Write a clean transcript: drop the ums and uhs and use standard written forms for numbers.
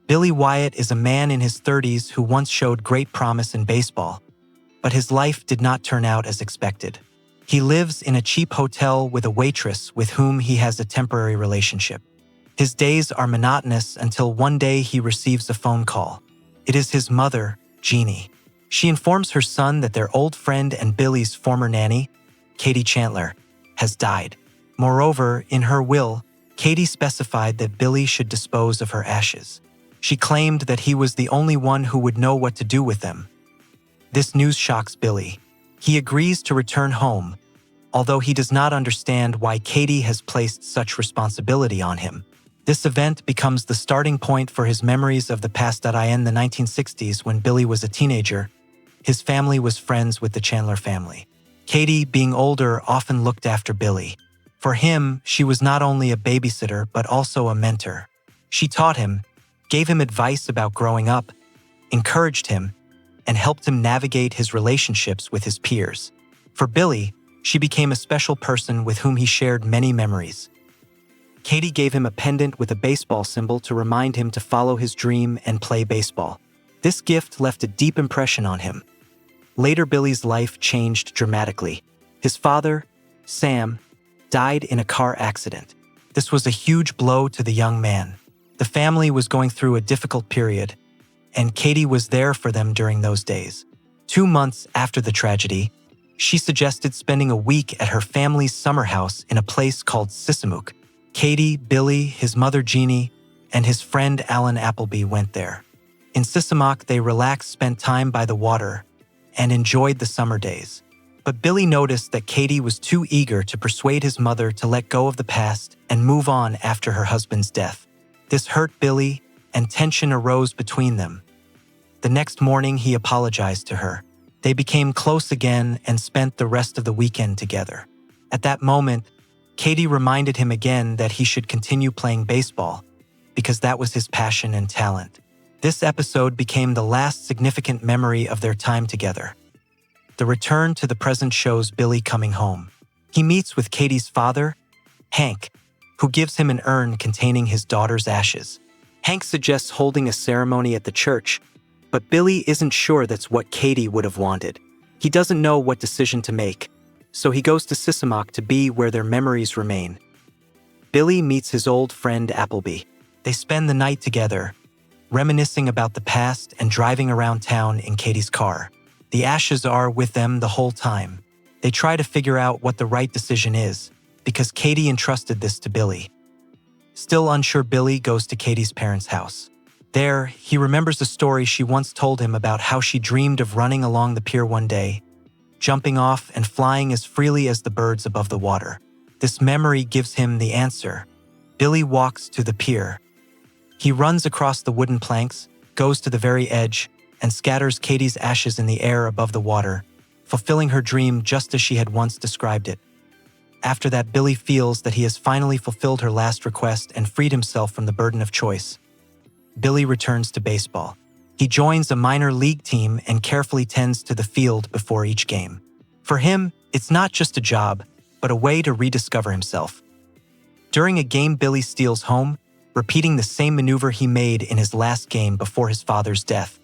Billy Wyatt is a man in his 30s who once showed great promise in baseball, but his life did not turn out as expected. He lives in a cheap hotel with a waitress with whom he has a temporary relationship. His days are monotonous until one day he receives a phone call. It is his mother, Jeannie. She informs her son that their old friend and Billy's former nanny, Katie Chandler, has died. Moreover, in her will, Katie specified that Billy should dispose of her ashes. She claimed that he was the only one who would know what to do with them. This news shocks Billy. He agrees to return home, although he does not understand why Katie has placed such responsibility on him. This event becomes the starting point for his memories of the past. In the 1960s, when Billy was a teenager, his family was friends with the Chandler family. Katie, being older, often looked after Billy. For him, she was not only a babysitter but also a mentor. She taught him, gave him advice about growing up, encouraged him, and helped him navigate his relationships with his peers. For Billy, she became a special person with whom he shared many memories. Katie gave him a pendant with a baseball symbol to remind him to follow his dream and play baseball. This gift left a deep impression on him. Later, Billy's life changed dramatically. His father, Sam, died in a car accident. This was a huge blow to the young man. The family was going through a difficult period, and Katie was there for them during those days. 2 months after the tragedy, she suggested spending a week at her family's summer house in a place called Sissamook. Katie, Billy, his mother Jeannie, and his friend Alan Appleby went there. In Sissamook, they relaxed, spent time by the water, and enjoyed the summer days. But Billy noticed that Katie was too eager to persuade his mother to let go of the past and move on after her husband's death. This hurt Billy, and tension arose between them. The next morning, he apologized to her. They became close again and spent the rest of the weekend together. At that moment, Katie reminded him again that he should continue playing baseball, because that was his passion and talent. This episode became the last significant memory of their time together. The return to the present shows Billy coming home. He meets with Katie's father, Hank, who gives him an urn containing his daughter's ashes. Hank suggests holding a ceremony at the church, but Billy isn't sure that's what Katie would have wanted. He doesn't know what decision to make, so he goes to Sissamook to be where their memories remain. Billy meets his old friend Appleby. They spend the night together, reminiscing about the past and driving around town in Katie's car. The ashes are with them the whole time. They try to figure out what the right decision is, because Katie entrusted this to Billy. Still unsure, Billy goes to Katie's parents' house. There, he remembers a story she once told him about how she dreamed of running along the pier one day, jumping off and flying as freely as the birds above the water. This memory gives him the answer. Billy walks to the pier. He runs across the wooden planks, goes to the very edge, and scatters Katie's ashes in the air above the water, fulfilling her dream just as she had once described it. After that, Billy feels that he has finally fulfilled her last request and freed himself from the burden of choice. Billy returns to baseball. He joins a minor league team and carefully tends to the field before each game. For him, it's not just a job, but a way to rediscover himself. During a game, Billy steals home, repeating the same maneuver he made in his last game before his father's death.